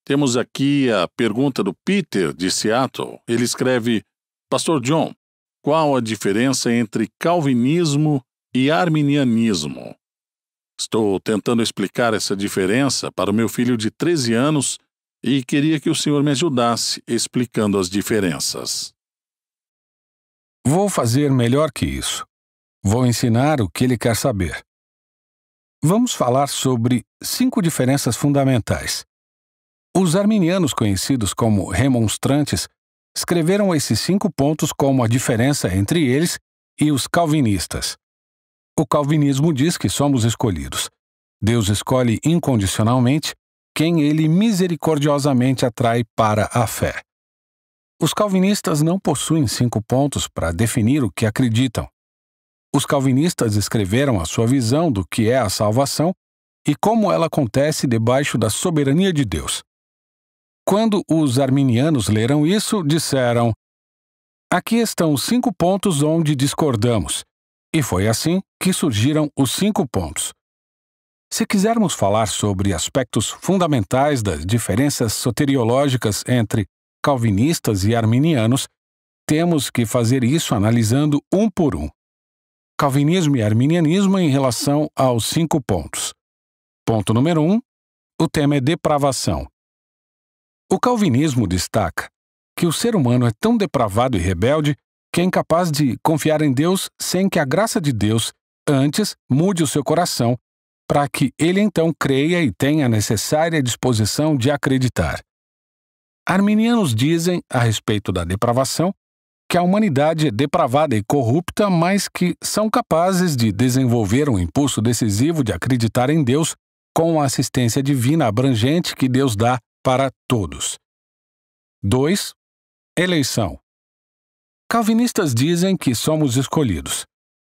Temos aqui a pergunta do Peter, de Seattle. Ele escreve: Pastor John, qual a diferença entre calvinismo e arminianismo? Estou tentando explicar essa diferença para o meu filho de 13 anos e queria que o senhor me ajudasse explicando as diferenças. Vou fazer melhor que isso. Vou ensinar o que ele quer saber. Vamos falar sobre 5 diferenças fundamentais. Os arminianos, conhecidos como remonstrantes, escreveram esses 5 pontos como a diferença entre eles e os calvinistas. O calvinismo diz que somos escolhidos. Deus escolhe incondicionalmente quem ele misericordiosamente atrai para a fé. Os calvinistas não possuem 5 pontos para definir o que acreditam. Os calvinistas escreveram a sua visão do que é a salvação e como ela acontece debaixo da soberania de Deus. Quando os arminianos leram isso, disseram: aqui estão os 5 pontos onde discordamos. E foi assim que surgiram os 5 pontos. Se quisermos falar sobre aspectos fundamentais das diferenças soteriológicas entre calvinistas e arminianos, temos que fazer isso analisando um por um. Calvinismo e arminianismo em relação aos 5 pontos. Ponto número 1. O tema é depravação. O calvinismo destaca que o ser humano é tão depravado e rebelde que é incapaz de confiar em Deus sem que a graça de Deus antes mude o seu coração para que ele então creia e tenha a necessária disposição de acreditar. Arminianos dizem, a respeito da depravação, que a humanidade é depravada e corrupta, mas que são capazes de desenvolver um impulso decisivo de acreditar em Deus com a assistência divina abrangente que Deus dá para todos. 2. Eleição. Calvinistas dizem que somos escolhidos.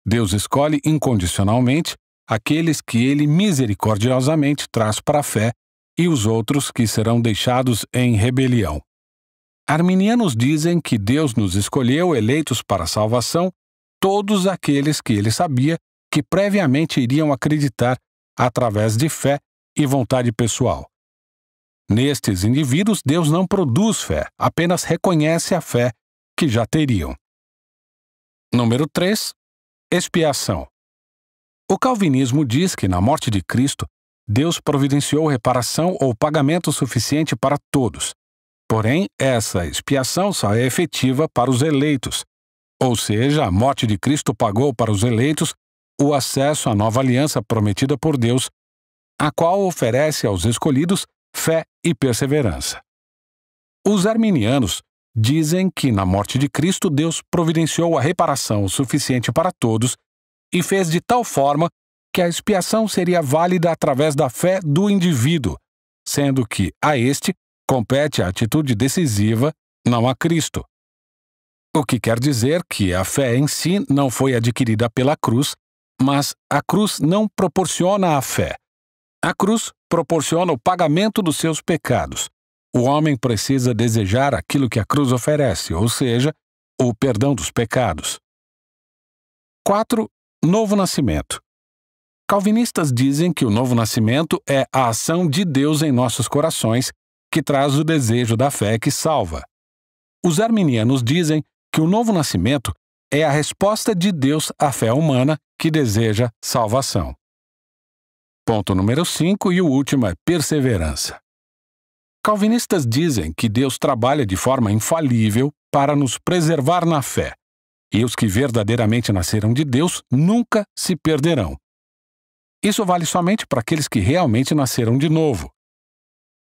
Deus escolhe incondicionalmente aqueles que ele misericordiosamente traz para a fé e os outros que serão deixados em rebelião. Arminianos dizem que Deus nos escolheu eleitos para a salvação, todos aqueles que ele sabia que previamente iriam acreditar através de fé e vontade pessoal. Nestes indivíduos, Deus não produz fé, apenas reconhece a fé que já teriam. Número 3. Expiação. O calvinismo diz que na morte de Cristo, Deus providenciou reparação ou pagamento suficiente para todos. Porém, essa expiação só é efetiva para os eleitos. Ou seja, a morte de Cristo pagou para os eleitos o acesso à nova aliança prometida por Deus, a qual oferece aos escolhidos fé e perseverança. Os arminianos dizem que na morte de Cristo Deus providenciou a reparação suficiente para todos e fez de tal forma que a expiação seria válida através da fé do indivíduo, sendo que a este compete a atitude decisiva, não a Cristo. O que quer dizer que a fé em si não foi adquirida pela cruz, mas a cruz não proporciona a fé. A cruz proporciona o pagamento dos seus pecados. O homem precisa desejar aquilo que a cruz oferece, ou seja, o perdão dos pecados. 4. Novo nascimento. Calvinistas dizem que o novo nascimento é a ação de Deus em nossos corações que traz o desejo da fé que salva. Os arminianos dizem que o novo nascimento é a resposta de Deus à fé humana que deseja salvação. Ponto número 5 e o último é perseverança. Calvinistas dizem que Deus trabalha de forma infalível para nos preservar na fé, e os que verdadeiramente nasceram de Deus nunca se perderão. Isso vale somente para aqueles que realmente nasceram de novo.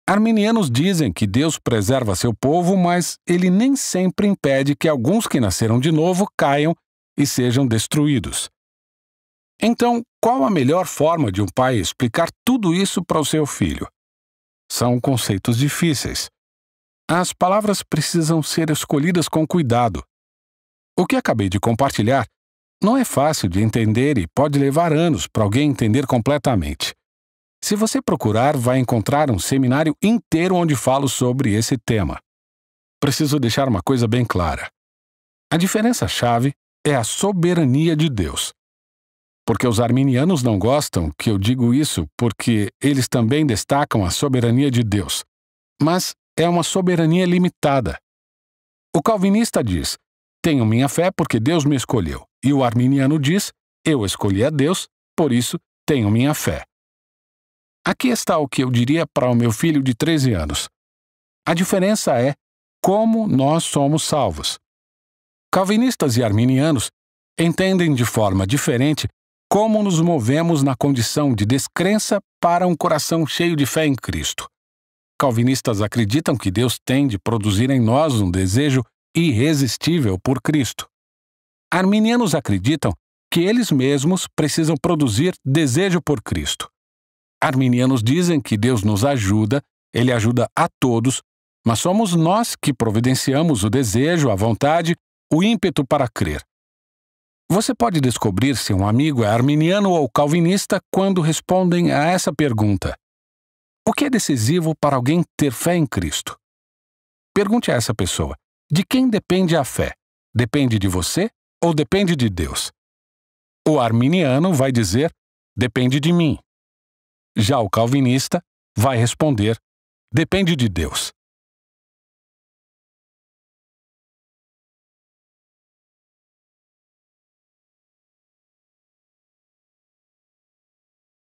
Arminianos dizem que Deus preserva seu povo, mas ele nem sempre impede que alguns que nasceram de novo caiam e sejam destruídos. Então, qual a melhor forma de um pai explicar tudo isso para o seu filho? São conceitos difíceis. As palavras precisam ser escolhidas com cuidado. O que acabei de compartilhar não é fácil de entender e pode levar anos para alguém entender completamente. Se você procurar, vai encontrar um seminário inteiro onde falo sobre esse tema. Preciso deixar uma coisa bem clara. A diferença-chave é a soberania de Deus. Porque os arminianos não gostam que eu digo isso porque eles também destacam a soberania de Deus. mas é uma soberania limitada. O calvinista diz: tenho minha fé porque Deus me escolheu. E o arminiano diz: eu escolhi a Deus, por isso tenho minha fé. Aqui está o que eu diria para o meu filho de 13 anos. A diferença é como nós somos salvos. Calvinistas e arminianos entendem de forma diferente como nos movemos na condição de descrença para um coração cheio de fé em Cristo. Calvinistas acreditam que Deus tem de produzir em nós um desejo irresistível por Cristo. Arminianos acreditam que eles mesmos precisam produzir desejo por Cristo. Arminianos dizem que Deus nos ajuda, Ele ajuda a todos, mas somos nós que providenciamos o desejo, a vontade, o ímpeto para crer. Você pode descobrir se um amigo é arminiano ou calvinista quando respondem a essa pergunta: o que é decisivo para alguém ter fé em Cristo? Pergunte a essa pessoa: de quem depende a fé? Depende de você ou depende de Deus? O arminiano vai dizer: depende de mim. Já o calvinista vai responder: depende de Deus.